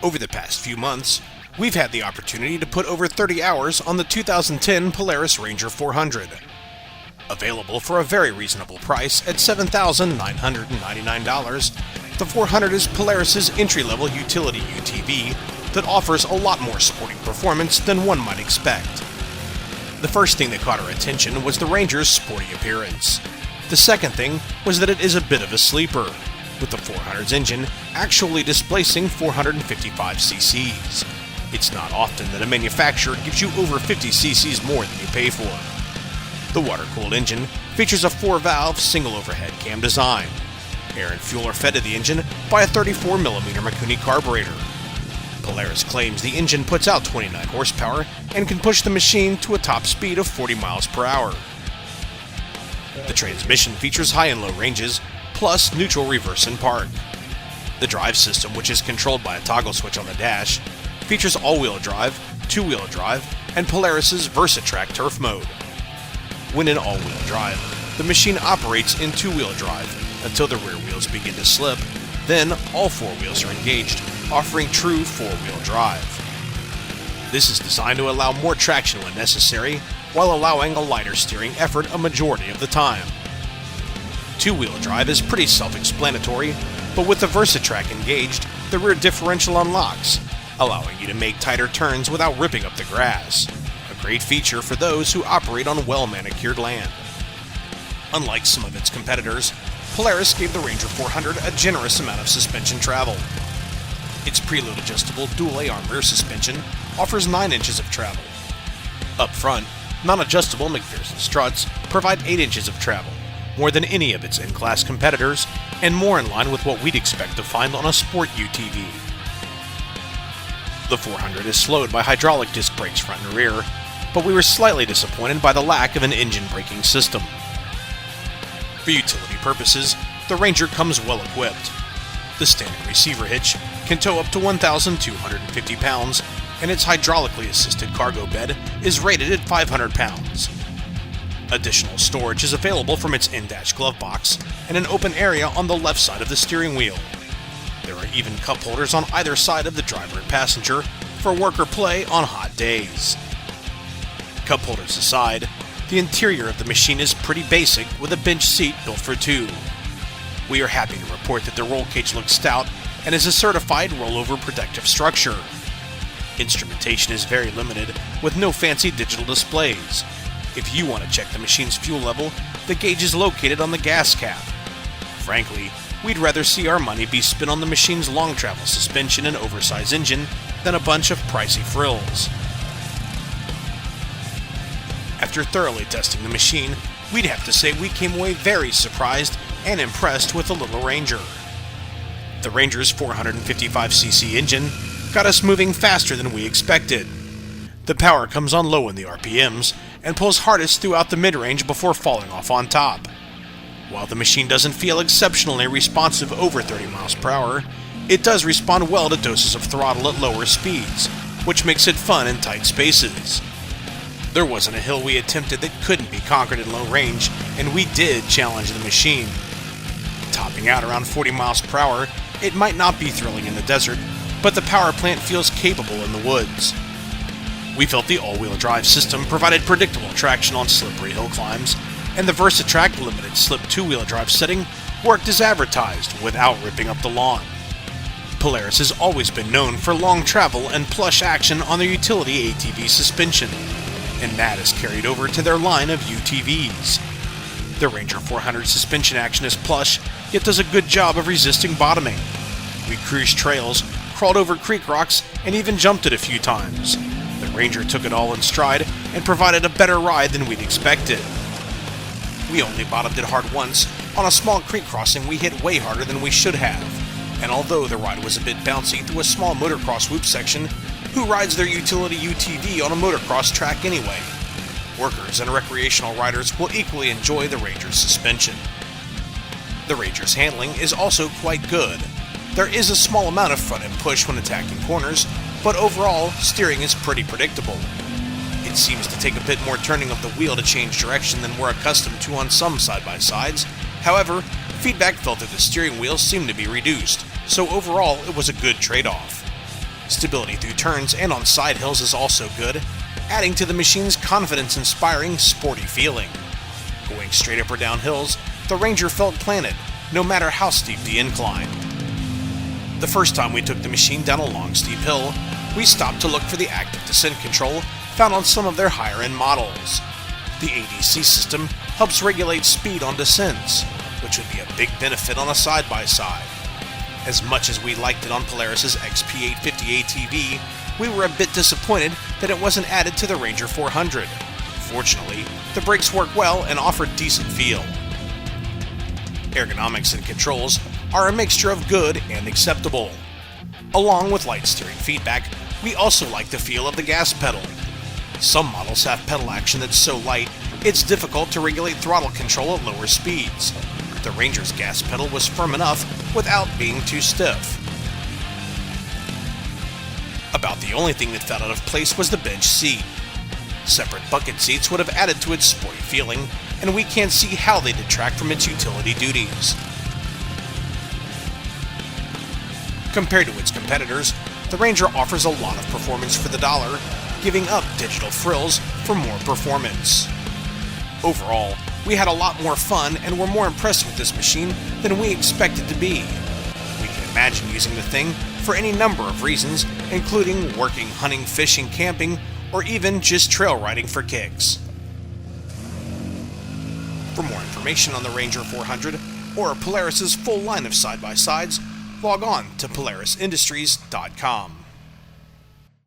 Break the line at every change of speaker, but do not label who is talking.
Over the past few months, we've had the opportunity to put over 30 hours on the 2010 Polaris Ranger 400. Available for a very reasonable price at $7,999, the 400 is Polaris' entry-level utility UTV that offers a lot more sporting performance than one might expect. The first thing that caught our attention was the Ranger's sporty appearance. The second thing was that it is a bit of a sleeper, with the 400's engine actually displacing 455 cc's. It's not often that a manufacturer gives you over 50 cc's more than you pay for. The water-cooled engine features a 4-valve single overhead cam design. Air and fuel are fed to the engine by a 34mm Mikuni carburetor. Polaris claims the engine puts out 29 horsepower and can push the machine to a top speed of 40 miles per hour. The transmission features high and low ranges, plus neutral reverse and park. The drive system, which is controlled by a toggle switch on the dash, features all-wheel drive, two-wheel drive, and Polaris' VersaTrack turf mode. When in all-wheel drive, the machine operates in two-wheel drive until the rear wheels begin to slip, then all four wheels are engaged, offering true four-wheel drive. This is designed to allow more traction when necessary, while allowing a lighter steering effort a majority of the time. Two-wheel drive is pretty self-explanatory, but with the VersaTrack engaged, the rear differential unlocks, allowing you to make tighter turns without ripping up the grass. A great feature for those who operate on well-manicured land. Unlike some of its competitors, Polaris gave the Ranger 400 a generous amount of suspension travel. Its preload adjustable dual A-arm rear suspension offers 9 inches of travel. Up front, non-adjustable McPherson struts provide 8 inches of travel, more than any of its in-class competitors, and more in line with what we'd expect to find on a sport UTV. The 400 is slowed by hydraulic disc brakes front and rear, but we were slightly disappointed by the lack of an engine braking system. For utility purposes, the Ranger comes well equipped. The standard receiver hitch can tow up to 1,250 pounds, and its hydraulically assisted cargo bed is rated at 500 pounds. Additional storage is available from its in-dash glove box and an open area on the left side of the steering wheel. There are even cup holders on either side of the driver and passenger for work or play on hot days. Cup holders aside, the interior of the machine is pretty basic with a bench seat built for two. We are happy to report that the roll cage looks stout and is a certified rollover protective structure. Instrumentation is very limited, with no fancy digital displays. If you want to check the machine's fuel level, the gauge is located on the gas cap. Frankly, we'd rather see our money be spent on the machine's long travel suspension and oversized engine than a bunch of pricey frills. After thoroughly testing the machine, we'd have to say we came away very surprised and impressed with the little Ranger. The Ranger's 455cc engine got us moving faster than we expected. The power comes on low in the RPMs and pulls hardest throughout the mid-range before falling off on top. While the machine doesn't feel exceptionally responsive over 30 miles per hour, it does respond well to doses of throttle at lower speeds, which makes it fun in tight spaces. There wasn't a hill we attempted that couldn't be conquered in low range, and we did challenge the machine. Topping out around 40 miles per hour, it might not be thrilling in the desert, but the power plant feels capable in the woods. We felt the all-wheel drive system provided predictable traction on slippery hill climbs, and the VersaTrack limited slip two-wheel drive setting worked as advertised without ripping up the lawn. Polaris has always been known for long travel and plush action on their utility ATV suspension, and that is carried over to their line of UTVs. The Ranger 400 suspension action is plush, yet does a good job of resisting bottoming. We cruised trails, crawled over creek rocks, and even jumped it a few times. The Ranger took it all in stride and provided a better ride than we'd expected. We only bottomed it hard once. On a small creek crossing we hit way harder than we should have, and although the ride was a bit bouncy through a small motocross whoop section, who rides their utility UTV on a motocross track anyway? Workers and recreational riders will equally enjoy the Ranger's suspension. The Ranger's handling is also quite good. There is a small amount of front end push when attacking corners, but overall, steering is pretty predictable. It seems to take a bit more turning of the wheel to change direction than we're accustomed to on some side-by-sides. However, feedback felt that the steering wheel seemed to be reduced, so overall it was a good trade-off. Stability through turns and on side hills is also good, adding to the machine's confidence-inspiring, sporty feeling. Going straight up or down hills, the Ranger felt planted, no matter how steep the incline. The first time we took the machine down a long, steep hill, we stopped to look for the active descent control found on some of their higher-end models. The ADC system helps regulate speed on descents, which would be a big benefit on a side-by-side. As much as we liked it on Polaris's XP850 ATV, we were a bit disappointed that it wasn't added to the Ranger 400. Fortunately, the brakes work well and offer decent feel. Ergonomics and controls are a mixture of good and acceptable. Along with light steering feedback, we also like the feel of the gas pedal. Some models have pedal action that's so light, it's difficult to regulate throttle control at lower speeds. The Ranger's gas pedal was firm enough without being too stiff. About the only thing that fell out of place was the bench seat. Separate bucket seats would have added to its sporty feeling, and we can't see how they detract from its utility duties. Compared to its competitors, the Ranger offers a lot of performance for the dollar, giving up digital frills for more performance. Overall, we had a lot more fun and were more impressed with this machine than we expected to be. We can imagine using the thing for any number of reasons, including working, hunting, fishing, camping, or even just trail riding for kicks. For more information on the Ranger 400 or Polaris's full line of side-by-sides, log on to polarisindustries.com.